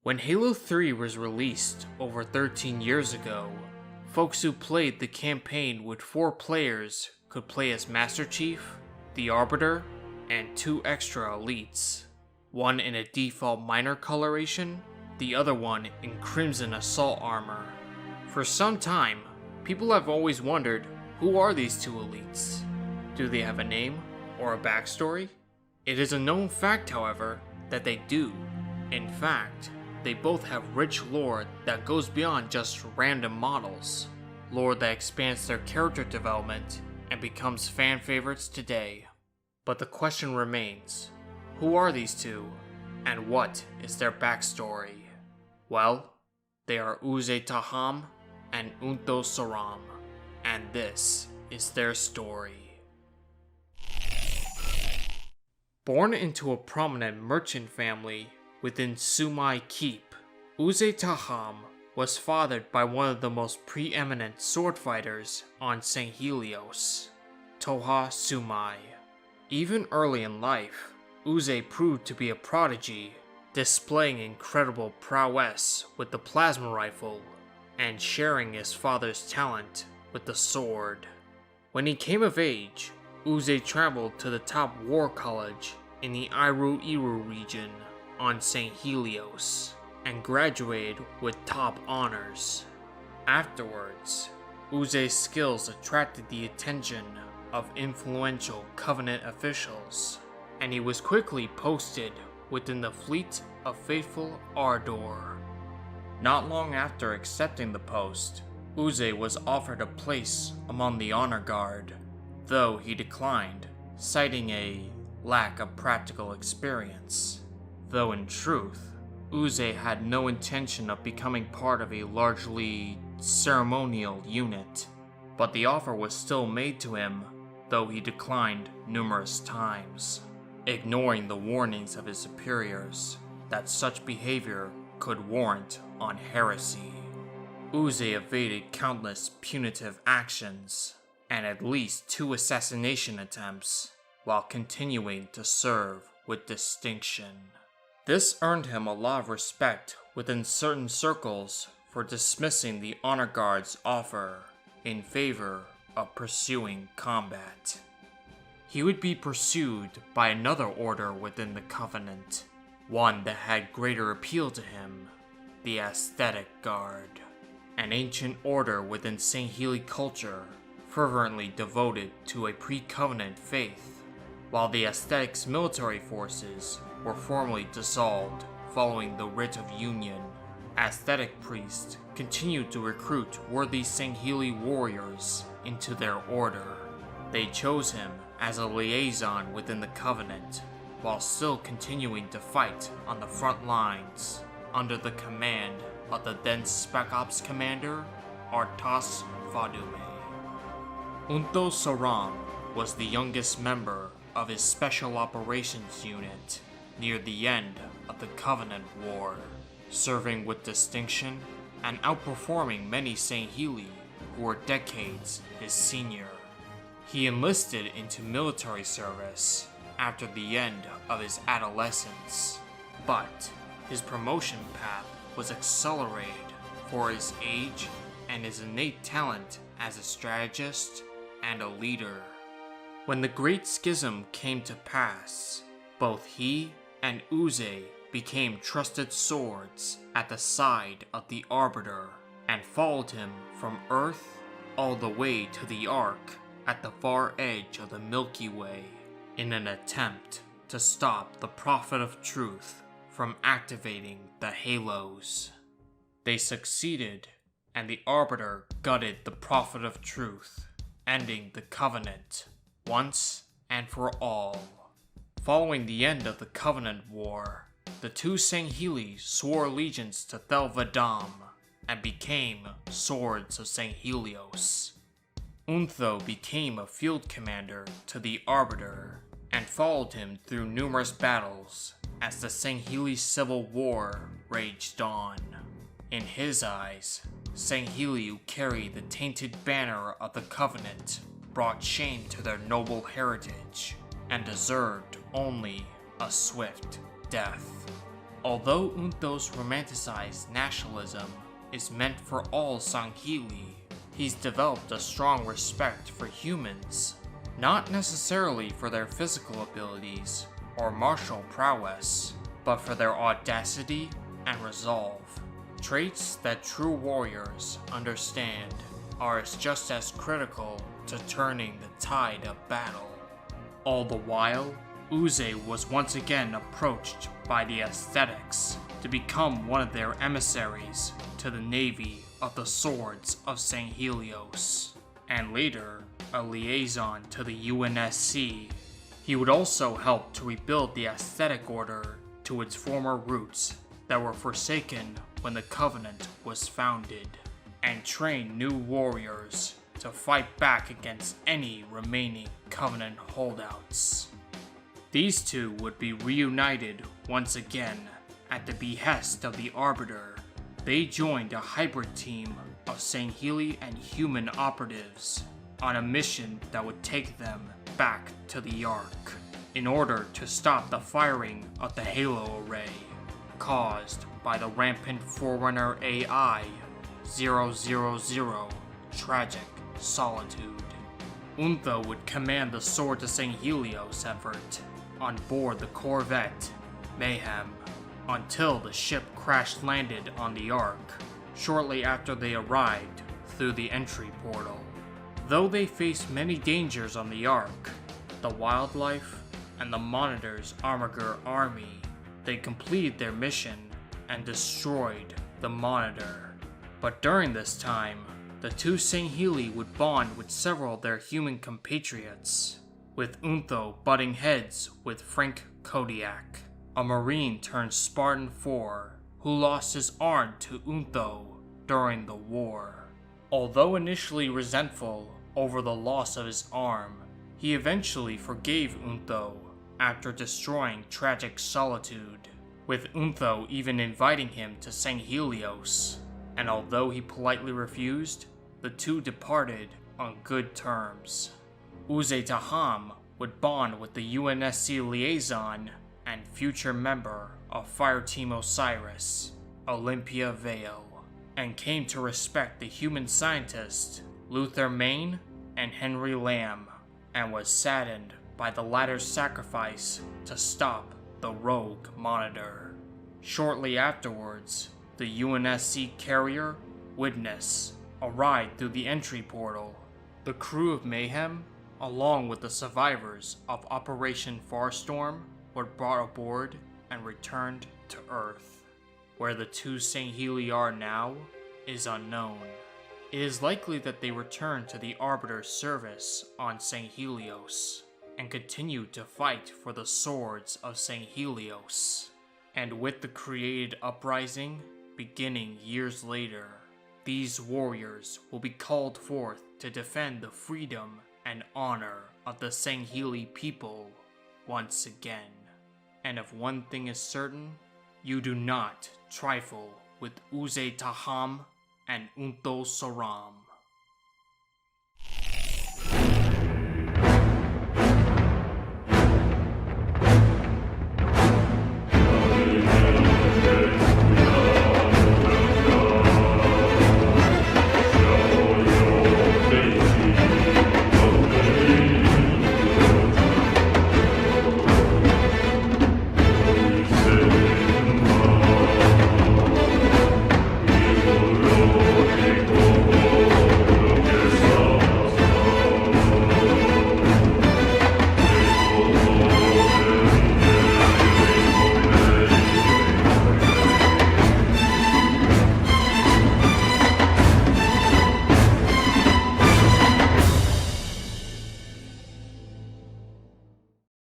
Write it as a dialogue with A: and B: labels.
A: When Halo 3 was released over 13 years ago, folks who played the campaign with 4 players could play as Master Chief, the Arbiter, and 2 extra elites. One in a default minor coloration, the other one in crimson assault armor. For some time, people have always wondered, who are these 2 elites? Do they have a name or a backstory? It is a known fact, however, that they do. In fact, they both have rich lore that goes beyond just random models. Lore that expands their character development and becomes fan favorites today. But the question remains, who are these 2, and what is their backstory? Well, they are Usze Taham and Sroam, and this is their story. Born into a prominent merchant family within Sumai Keep, Usze Taham was fathered by one of the most preeminent sword fighters on Sangheili, Toha Sumai. Even early in life, Uze proved to be a prodigy, displaying incredible prowess with the plasma rifle and sharing his father's talent with the sword. When he came of age, Uze traveled to the top war college in the Iru region on Sangheili and graduated with top honors. Afterwards, Uze's skills attracted the attention of influential Covenant officials, and he was quickly posted within the fleet of faithful Ardor. Not long after accepting the post, Uze was offered a place among the honor guard, though he declined, citing a lack of practical experience. Though in truth, Uze had no intention of becoming part of a largely ceremonial unit, but the offer was still made to him, though he declined numerous times, ignoring the warnings of his superiors that such behavior could warrant on heresy. Uze evaded countless punitive actions and at least 2 assassination attempts while continuing to serve with distinction. This earned him a lot of respect within certain circles for dismissing the honor guard's offer in favor of pursuing combat. He would be pursued by another order within the Covenant, one that had greater appeal to him, the Aesthetic Guard, an ancient order within Sangheili culture fervently devoted to a pre-Covenant faith. While the Aesthetics military forces were formally dissolved following the Writ of Union, Aesthetic priests continued to recruit worthy Sangheili warriors into their order. They chose him as a liaison within the Covenant, while still continuing to fight on the front lines under the command of the then Spec Ops commander, Artas Fadume. Sroam was the youngest member of his Special Operations Unit near the end of the Covenant War, serving with distinction and outperforming many Sangheili who were decades his senior. He enlisted into military service after the end of his adolescence, but his promotion path was accelerated for his age and his innate talent as a strategist and a leader. When the Great Schism came to pass, both he and Uze became trusted swords at the side of the Arbiter and followed him from Earth all the way to the Ark at the far edge of the Milky Way in an attempt to stop the Prophet of Truth from activating the Halos. They succeeded, and the Arbiter gutted the Prophet of Truth, ending the Covenant once and for all. Following the end of the Covenant War, the 2 Sangheili swore allegiance to Thel 'Vadam and became Swords of Sangheili. Untho became a field commander to the Arbiter and followed him through numerous battles as the Sangheili Civil War raged on. In his eyes, Sangheili who carried the tainted banner of the Covenant brought shame to their noble heritage and deserved only a swift death. Although Unto's romanticized nationalism is meant for all Sangheili, he's developed a strong respect for humans, not necessarily for their physical abilities or martial prowess, but for their audacity and resolve. Traits that true warriors understand are just as critical to turning the tide of battle. All the while, Uze was once again approached by the Aesthetics to become one of their emissaries to the Navy of the Swords of Sanghelios, and later a liaison to the UNSC. He would also help to rebuild the Aesthetic Order to its former roots that were forsaken when the Covenant was founded, and train new warriors to fight back against any remaining Covenant holdouts. These two would be reunited once again at the behest of the Arbiter. They joined a hybrid team of Sangheili and human operatives on a mission that would take them back to the Ark in order to stop the firing of the Halo Array caused by the rampant Forerunner AI 000 Tragic Solitude. Untho would command the Sword to Sanghelios effort on board the corvette Mayhem until the ship crash-landed on the Ark shortly after they arrived through the entry portal. Though they faced many dangers on the Ark, the wildlife, and the Monitor's Armiger army, they completed their mission and destroyed the Monitor. But during this time, the two Sangheili would bond with several of their human compatriots, with Untho butting heads with Frank Kodiak, a Marine turned Spartan 4 who lost his arm to Untho during the war. Although initially resentful over the loss of his arm, he eventually forgave Untho after destroying Tragic Solitude, with Untho even inviting him to Sanghelios, and although he politely refused, the two departed on good terms. Uze Taham would bond with the UNSC liaison and future member of Fireteam Osiris, Olympia Vale, and came to respect the human scientists Luther Main and Henry Lamb, and was saddened by the latter's sacrifice to stop the rogue Monitor. Shortly afterwards, the UNSC carrier Witness arrived through the entry portal. The crew of Mayhem, along with the survivors of Operation Farstorm, were brought aboard and returned to Earth. Where the two Sangheili are now is unknown. It is likely that they returned to the Arbiter's service on Sanghelios and continued to fight for the Swords of Sanghelios. And with the created uprising beginning years later, these warriors will be called forth to defend the freedom and honor of the Sangheili people once again. And if one thing is certain, you do not trifle with Uze Taham and Untho Sroam.